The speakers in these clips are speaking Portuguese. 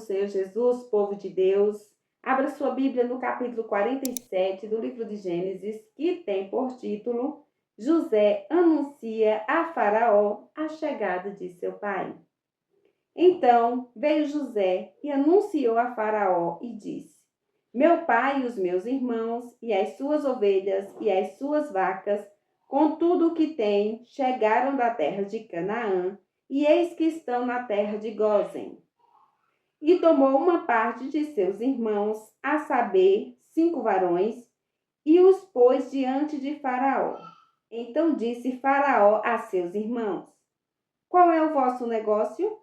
Senhor Jesus, povo de Deus. Abra sua Bíblia no capítulo 47 do livro de Gênesis, que tem por título José anuncia a Faraó a chegada de seu pai. Então veio José e anunciou a Faraó e disse: Meu pai e os meus irmãos, e as suas ovelhas e as suas vacas, com tudo o que tem, chegaram da terra de Canaã, e eis que estão na terra de Gósen. E tomou uma parte de seus irmãos, a saber, 5 varões, e os pôs diante de Faraó. Então disse Faraó a seus irmãos: Qual é o vosso negócio?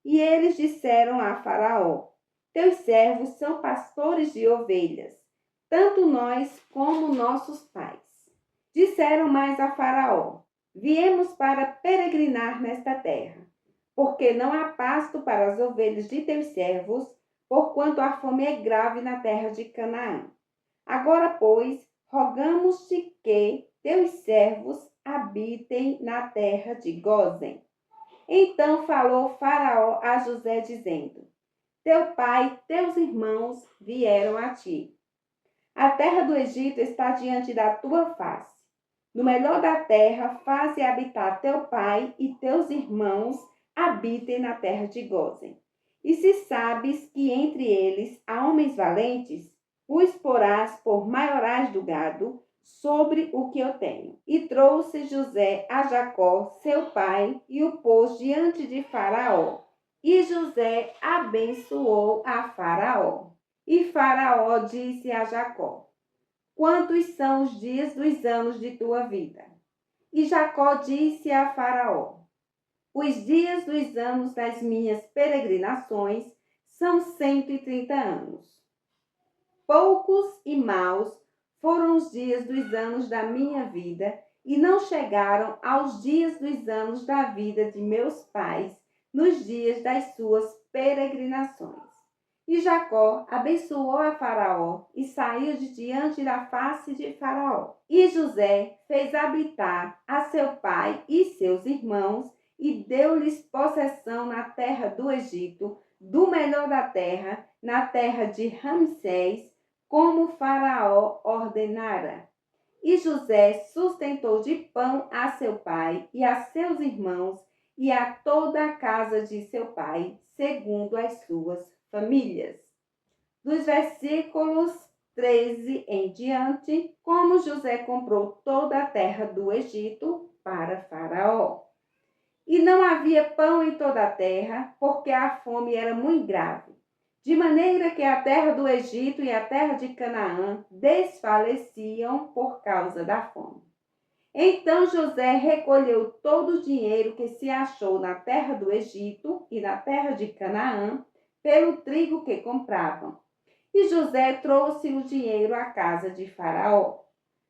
E eles disseram a Faraó: Teus servos são pastores de ovelhas, tanto nós como nossos pais. Disseram mais a Faraó: Viemos para peregrinar nesta terra, porque não há pasto para as ovelhas de teus servos, porquanto a fome é grave na terra de Canaã. Agora, pois, rogamos-te que teus servos habitem na terra de Gósen. Então falou Faraó a José, dizendo: Teu pai e teus irmãos vieram a ti. A terra do Egito está diante da tua face. No melhor da terra, faze habitar teu pai e teus irmãos habitem na terra de Gósen. E se sabes que entre eles há homens valentes, os porás por maiorais do gado sobre o que eu tenho. E trouxe José a Jacó, seu pai, e o pôs diante de Faraó. E José abençoou a Faraó. E Faraó disse a Jacó: Quantos são os dias dos anos de tua vida? E Jacó disse a Faraó: Os dias dos anos das minhas peregrinações são 130 anos. Poucos e maus foram os dias dos anos da minha vida, e não chegaram aos dias dos anos da vida de meus pais, nos dias das suas peregrinações. E Jacó abençoou a Faraó e saiu de diante da face de Faraó. E José fez habitar a seu pai e seus irmãos e deu-lhes possessão na terra do Egito, do melhor da terra, na terra de Ramsés, como Faraó ordenara. E José sustentou de pão a seu pai e a seus irmãos e a toda a casa de seu pai, segundo as suas famílias. Dos versículos 13 em diante, como José comprou toda a terra do Egito para Faraó. E não havia pão em toda a terra, porque a fome era muito grave, de maneira que a terra do Egito e a terra de Canaã desfaleciam por causa da fome. Então José recolheu todo o dinheiro que se achou na terra do Egito e na terra de Canaã, pelo trigo que compravam. E José trouxe o dinheiro à casa de Faraó.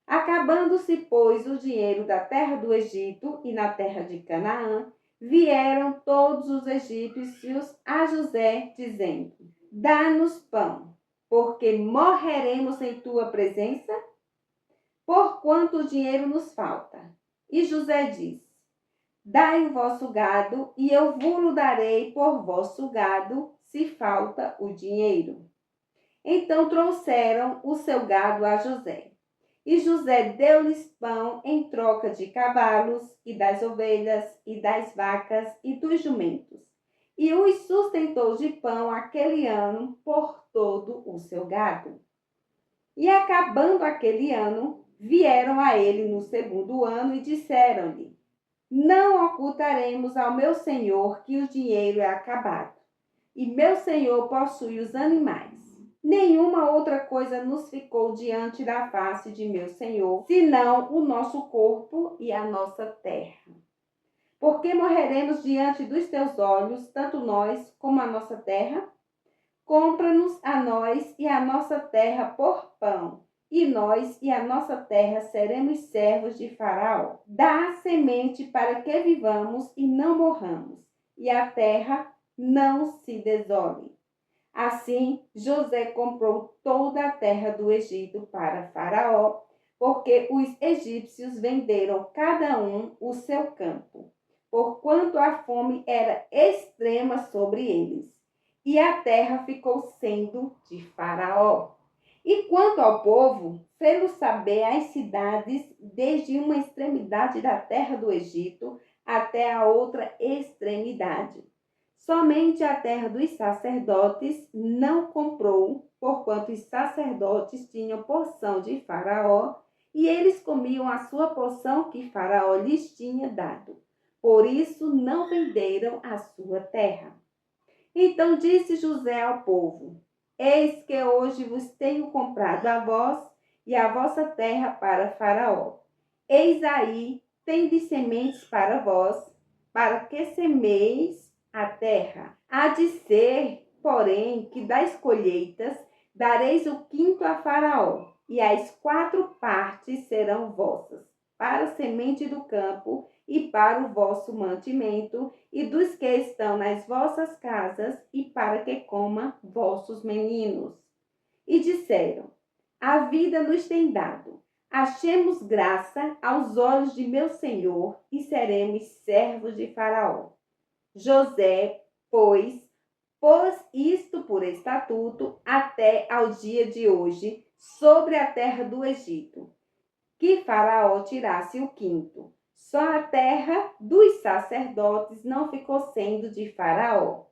Acabando-se, pois, o dinheiro da terra do Egito e na terra de Canaã, vieram todos os egípcios a José, dizendo: Dá-nos pão, porque morreremos em tua presença, porquanto o dinheiro nos falta. E José disse: Dai o vosso gado, e eu vos darei por vosso gado, se falta o dinheiro. Então trouxeram o seu gado a José. E José deu-lhes pão em troca de cavalos, e das ovelhas, e das vacas, e dos jumentos. E os sustentou de pão aquele ano por todo o seu gado. E acabando aquele ano, vieram a ele no segundo ano e disseram-lhe: Não ocultaremos ao meu senhor que o dinheiro é acabado, e meu senhor possui os animais. Nenhuma outra coisa nos ficou diante da face de meu senhor, senão o nosso corpo e a nossa terra. Porque morreremos diante dos teus olhos, tanto nós como a nossa terra? Compra-nos a nós e a nossa terra por pão, e nós e a nossa terra seremos servos de Faraó. Dá a semente para que vivamos e não morramos, e a terra não se desole. Assim, José comprou toda a terra do Egito para Faraó, porque os egípcios venderam cada um o seu campo, porquanto a fome era extrema sobre eles. e a terra ficou sendo de Faraó. E quanto ao povo, fê-lo saber as cidades desde uma extremidade da terra do Egito até a outra extremidade. Somente a terra dos sacerdotes não comprou, porquanto os sacerdotes tinham porção de Faraó, e eles comiam a sua porção que Faraó lhes tinha dado. Por isso não venderam a sua terra. Então disse José ao povo: Eis que hoje vos tenho comprado a vós e a vossa terra para Faraó. Eis aí, tendes sementes para vós, para que semeis a terra. Há de ser, porém, que das colheitas dareis o quinto a Faraó, e as 4 partes serão vossas, para a semente do campo e para o vosso mantimento, e dos que estão nas vossas casas, e para que coma vossos meninos. E disseram: A vida nos tem dado. Achemos graça aos olhos de meu senhor, e seremos servos de Faraó. José, pois, pôs isto por estatuto até ao dia de hoje sobre a terra do Egito, que Faraó tirasse o quinto. Só a terra dos sacerdotes não ficou sendo de Faraó.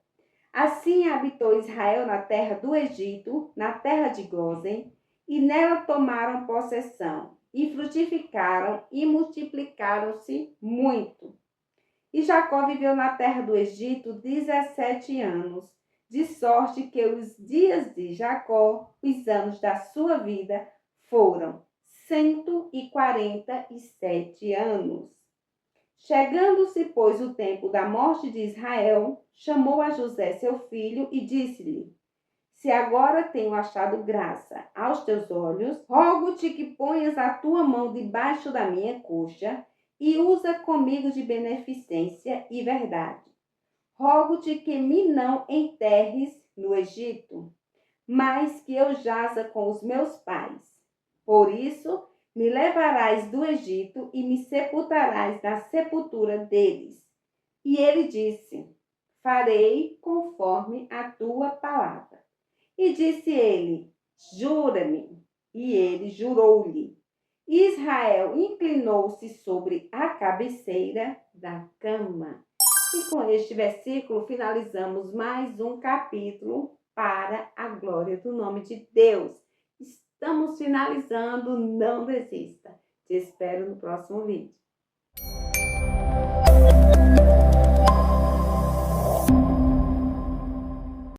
Assim habitou Israel na terra do Egito, na terra de Gósen, e nela tomaram possessão, e frutificaram e multiplicaram-se muito. E Jacó viveu na terra do Egito 17 anos, de sorte que os dias de Jacó, os anos da sua vida, foram 147 anos. Chegando-se, pois, o tempo da morte de Israel, chamou a José, seu filho, e disse-lhe: Se agora tenho achado graça aos teus olhos, rogo-te que ponhas a tua mão debaixo da minha coxa e usa comigo de beneficência e verdade. Rogo-te que me não enterres no Egito, mas que eu jaza com os meus pais. Por isso, me levarás do Egito e me sepultarás na sepultura deles. E ele disse: Farei conforme a tua palavra. E disse ele: Jura-me. E ele jurou-lhe. Israel inclinou-se sobre a cabeceira da cama. E com este versículo finalizamos mais um capítulo para a glória do nome de Deus. Estamos finalizando, não desista. Te espero no próximo vídeo.